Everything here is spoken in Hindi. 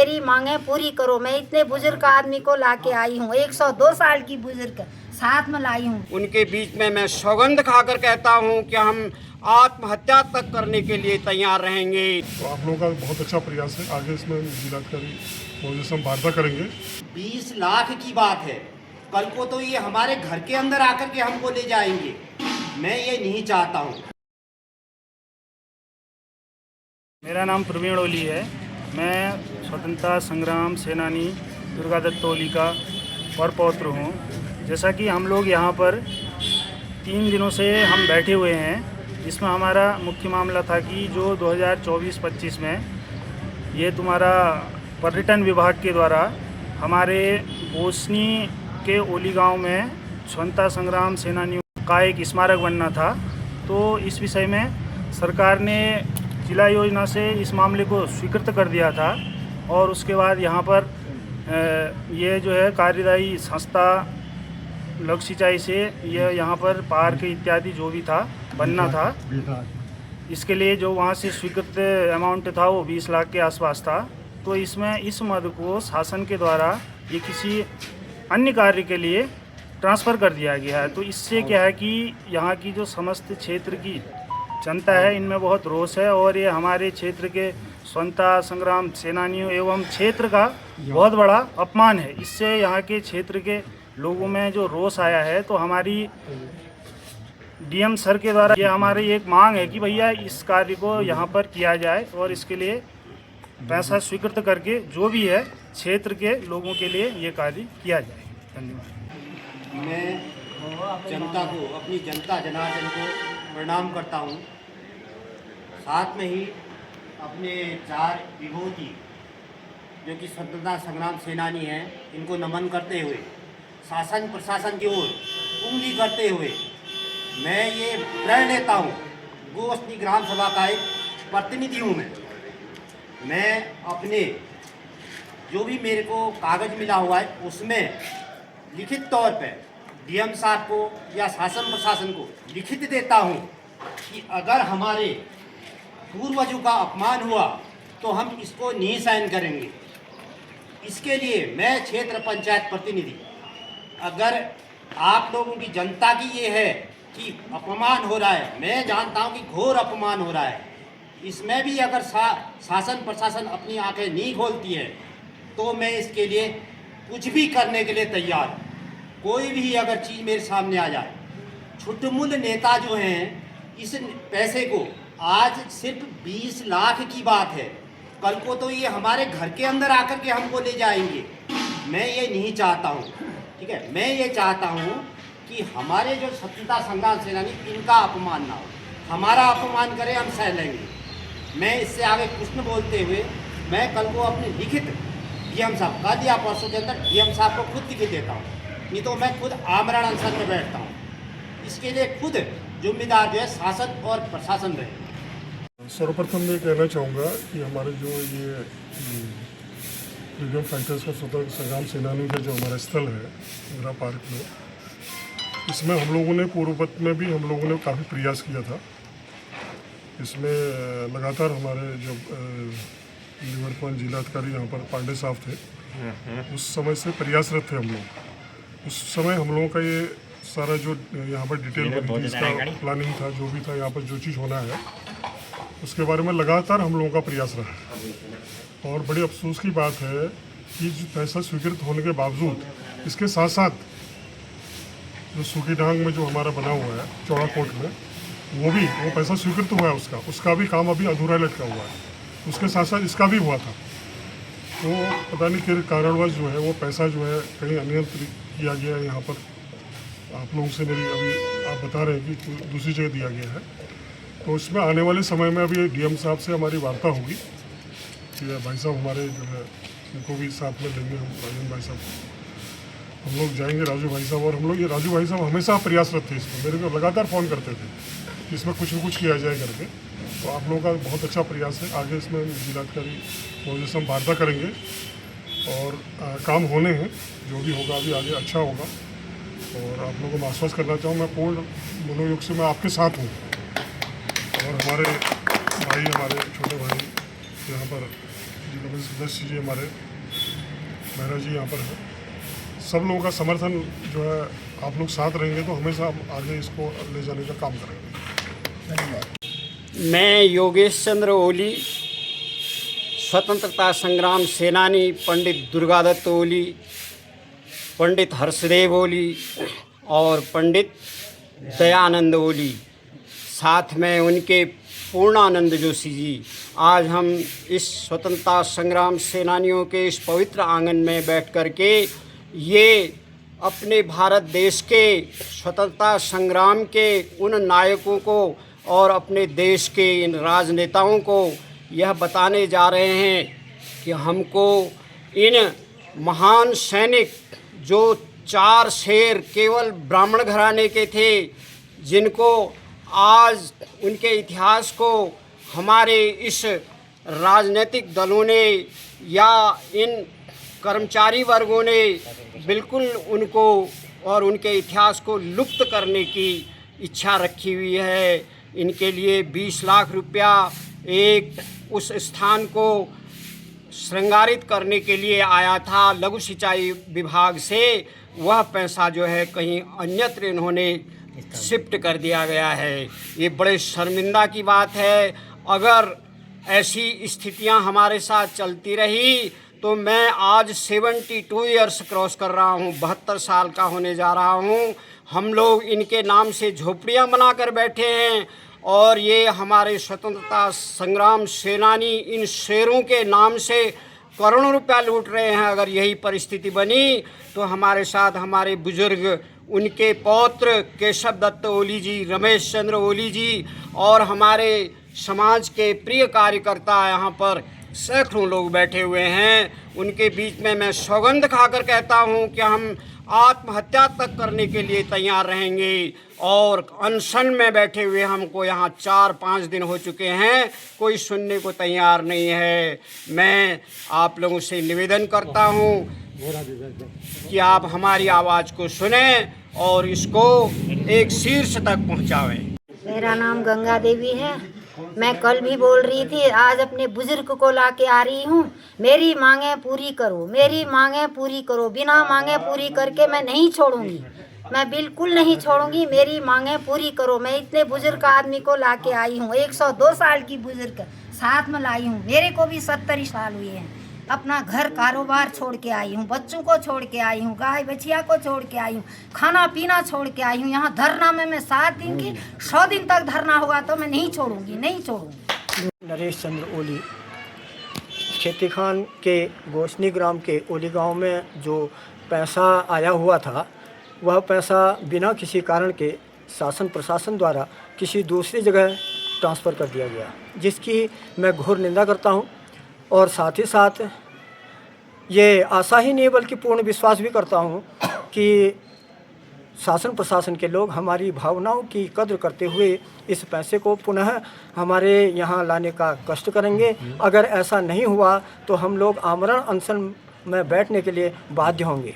मेरी मांगे पूरी करो। मैं इतने बुजुर्ग आदमी को लाके आई हूँ, 102 साल की बुजुर्ग साथ में लाई हूँ। उनके बीच में मैं सौगंध खाकर कहता हूँ कि हम आत्महत्या तक करने के लिए तैयार रहेंगे। तो आप लोगों का बहुत अच्छा प्रयास है, आगे इसमें जिलाधिकारी महोदय से हम वार्ता करेंगे। 20 लाख की बात है, कल को तो ये हमारे घर के अंदर आकर के हमको ले जाएंगे। मैं ये नहीं चाहता हूँ। मेरा नाम प्रवीण ओली है। मैं स्वतंत्रता संग्राम सेनानी दुर्गादत्त ओली का परपौत्र हूँ। जैसा कि हम लोग यहाँ पर 3 दिनों से हम बैठे हुए हैं, इसमें हमारा मुख्य मामला था कि जो 2024-25 में ये तुम्हारा पर्यटन विभाग के द्वारा हमारे बोसनी के ओली गांव में स्वतंत्रता संग्राम सेनानियों का एक स्मारक बनना था। तो इस विषय में सरकार ने जिला योजना से इस मामले को स्वीकृत कर दिया था और उसके बाद यहाँ पर ये जो है कार्यदायी संस्था लघु सिंचाई से यह यहाँ पर पार्क इत्यादि जो भी था बनना था, इसके लिए जो वहाँ से स्वीकृत अमाउंट था वो 20 लाख के आसपास था। तो इसमें इस मद को शासन के द्वारा ये किसी अन्य कार्य के लिए ट्रांसफ़र कर दिया गया है। तो इससे क्या है कि यहाँ की जो समस्त क्षेत्र की जनता है इनमें बहुत रोष है और ये हमारे क्षेत्र के स्वतंत्रता संग्राम सेनानियों एवं क्षेत्र का बहुत बड़ा अपमान है। इससे यहाँ के क्षेत्र के लोगों में जो रोष आया है, तो हमारी डीएम सर के द्वारा ये हमारी एक मांग है कि भैया इस कार्य को यहाँ पर किया जाए और इसके लिए पैसा स्वीकृत करके जो भी है क्षेत्र के लोगों के लिए ये कार्य किया जाए। धन्यवाद। मैं जनता को, अपनी जनता जनार्दन को प्रणाम करता हूँ। साथ में ही अपने 4 विभूति जो कि स्वतंत्रता संग्राम सेनानी हैं, इनको नमन करते हुए शासन प्रशासन की ओर उंगली करते हुए मैं ये प्रण लेता हूँ, गोष्ठी ग्राम सभा का एक प्रतिनिधि हूँ मैं अपने जो भी मेरे को कागज़ मिला हुआ है उसमें लिखित तौर पे डीएम साहब को या शासन प्रशासन को लिखित देता हूँ कि अगर हमारे पूर्वजों का अपमान हुआ तो हम इसको नहीं सहन करेंगे। इसके लिए मैं क्षेत्र पंचायत प्रतिनिधि, अगर आप लोगों की जनता की ये है कि अपमान हो रहा है, मैं जानता हूँ कि घोर अपमान हो रहा है, इसमें भी अगर शासन प्रशासन अपनी आंखें नहीं खोलती है तो मैं इसके लिए कुछ भी करने के लिए तैयार हूँ। कोई भी अगर चीज़ मेरे सामने आ जाए, छुटमुल नेता जो हैं इस पैसे को, आज सिर्फ 20 लाख की बात है, कल को तो ये हमारे घर के अंदर आकर के हमको ले जाएंगे। मैं ये नहीं चाहता हूँ, ठीक है। मैं ये चाहता हूँ कि हमारे जो स्वतंत्रता संग्राम सेनानी, इनका अपमान ना हो, हमारा अपमान करें हम सह लेंगे। मैं इससे आगे कुछ न बोलते हुए मैं कल को अपने लिखित डीएम साहब, कल या परसों के अंदर डीएम साहब को खुद लिखित देता हूँ, नहीं तो मैं खुद आमरण अनशन में बैठता हूँ। इसके लिए खुद जिम्मेदार जो है शासन और प्रशासन रहे। सर्वप्रथम मैं कहना चाहूँगा कि हमारे जो ये फ्रीडम फाइटर्स का स्वतंत्रता संग्राम सेनानी का जो हमारा स्थल है इंदिरा पार्क में, इसमें हम लोगों ने पूर्ववत में भी हम लोगों ने काफ़ी प्रयास किया था। इसमें लगातार हमारे जो निवर्तमान जिलाधिकारी यहाँ पर पांडे साहब थे, उस समय से प्रयासरत थे हम लोग। उस समय हम लोगों का ये सारा जो यहाँ पर डिटेल बनी थी, इसका प्लानिंग था, जो भी था यहाँ पर जो चीज़ होना है उसके बारे में लगातार हम लोगों का प्रयास रहा। और बड़ी अफसोस की बात है कि जो पैसा स्वीकृत होने के बावजूद इसके साथ साथ जो सूखी डांग में जो हमारा बना हुआ है चौड़ा कोट में, वो पैसा स्वीकृत हुआ है, उसका भी काम अभी अधूरा लटका हुआ है। उसके साथ साथ इसका भी हुआ था। तो पता नहीं किस कारणवश जो है वो पैसा जो है कहीं अनियंत्रित किया गया है। यहाँ पर आप लोगों से मेरी अभी आप बता रहे हैं कि दूसरी जगह दिया गया है। तो उसमें आने वाले समय में अभी डीएम साहब से हमारी वार्ता होगी कि भाई साहब हमारे जो है उनको भी साथ में लेंगे, हम राजन भाई साहब, हम लोग जाएंगे, राजू भाई साहब, और हम लोग ये राजू भाई साहब हमेशा प्रयासरत थे इसमें, मेरे को लगातार फ़ोन करते थे कि इसमें कुछ न कुछ किया जाए करके। तो आप लोगों का बहुत अच्छा प्रयास है। आगे इसमें जिलाधिकारी महोदय से हम वार्ता करेंगे और काम होने हैं, जो भी होगा अभी आगे अच्छा होगा। और आप लोगों को मैं आश्वस्त करना चाहूँ, मैं पूर्ण मनोयोग से मैं आपके साथ हूँ। और हमारे भाई, हमारे छोटे भाई यहाँ पर जी कमेटी सदस्य जी हमारे मेहरा जी यहाँ पर है। सब लोगों का समर्थन जो है, आप लोग साथ रहेंगे तो हमेशा हम आगे इसको ले जाने का काम करेंगे। मैं योगेश चंद्र ओली, स्वतंत्रता संग्राम सेनानी पंडित दुर्गादत्त ओली, पंडित हर्षदेव ओली और पंडित दयानंद ओली, साथ में उनके पूर्णानंद जोशी जी, आज हम इस स्वतंत्रता संग्राम सेनानियों के इस पवित्र आंगन में बैठ कर के ये अपने भारत देश के स्वतंत्रता संग्राम के उन नायकों को और अपने देश के इन राजनेताओं को यह बताने जा रहे हैं कि हमको इन महान सैनिक जो 4 शेर केवल ब्राह्मण घराने के थे, जिनको आज उनके इतिहास को हमारे इस राजनीतिक दलों ने या इन कर्मचारी वर्गों ने बिल्कुल उनको और उनके इतिहास को लुप्त करने की इच्छा रखी हुई है। इनके लिए 20 लाख रुपया एक उस स्थान को श्रृंगारित करने के लिए आया था लघु सिंचाई विभाग से, वह पैसा जो है कहीं अन्यत्र इन्होंने शिफ्ट कर दिया गया है। ये बड़े शर्मिंदा की बात है। अगर ऐसी स्थितियां हमारे साथ चलती रही तो मैं आज 72 ईयर्स क्रॉस कर रहा हूं, 72 साल का होने जा रहा हूं। हम लोग इनके नाम से झोपड़ियां बनाकर बैठे हैं और ये हमारे स्वतंत्रता संग्राम सेनानी इन शेरों के नाम से करोड़ों रुपया लूट रहे हैं। अगर यही परिस्थिति बनी तो हमारे साथ हमारे बुजुर्ग, उनके पौत्र केशव दत्त ओली जी, रमेश चंद्र ओली जी और हमारे समाज के प्रिय कार्यकर्ता यहाँ पर सैकड़ों लोग बैठे हुए हैं। उनके बीच में मैं सौगंध खाकर कहता हूँ कि हम आत्महत्या तक करने के लिए तैयार रहेंगे। और अनशन में बैठे हुए हमको यहाँ 4-5 दिन हो चुके हैं, कोई सुनने को तैयार नहीं है। मैं आप लोगों से निवेदन करता हूँ कि आप हमारी आवाज़ को सुने और इसको एक शीर्ष तक पहुँचावें। मेरा नाम गंगा देवी है। मैं कल भी बोल रही थी, आज अपने बुजुर्ग को ला के आ रही हूँ। मेरी मांगे पूरी करो, मेरी मांगे पूरी करो। बिना मांगे पूरी करके मैं नहीं छोड़ूंगी, मैं बिल्कुल नहीं छोड़ूंगी। मेरी मांगे पूरी करो। मैं इतने बुजुर्ग आदमी को ला के आई हूँ, 102 साल की बुजुर्ग साथ में लाई हूँ। मेरे को भी 70 साल हुए हैं। अपना घर कारोबार छोड़ के आई हूँ, बच्चों को छोड़ के आई हूँ, गाय बछिया को छोड़ के आई हूँ, खाना पीना छोड़ के आई हूँ। यहाँ धरना में मैं 7 दिन की 100 दिन तक धरना होगा तो मैं नहीं छोड़ूंगी, नहीं छोड़ूंगी। नरेश चंद्र ओली, खेती खान के गोशनी ग्राम के ओली गांव में जो पैसा आया हुआ था, वह पैसा बिना किसी कारण के शासन प्रशासन द्वारा किसी दूसरी जगह ट्रांसफ़र कर दिया गया, जिसकी मैं घोर निंदा करता हूं। और साथ ही साथ ये आशा ही नहीं बल्कि पूर्ण विश्वास भी करता हूं कि शासन प्रशासन के लोग हमारी भावनाओं की कद्र करते हुए इस पैसे को पुनः हमारे यहाँ लाने का कष्ट करेंगे। अगर ऐसा नहीं हुआ तो हम लोग आमरण अनशन में बैठने के लिए बाध्य होंगे।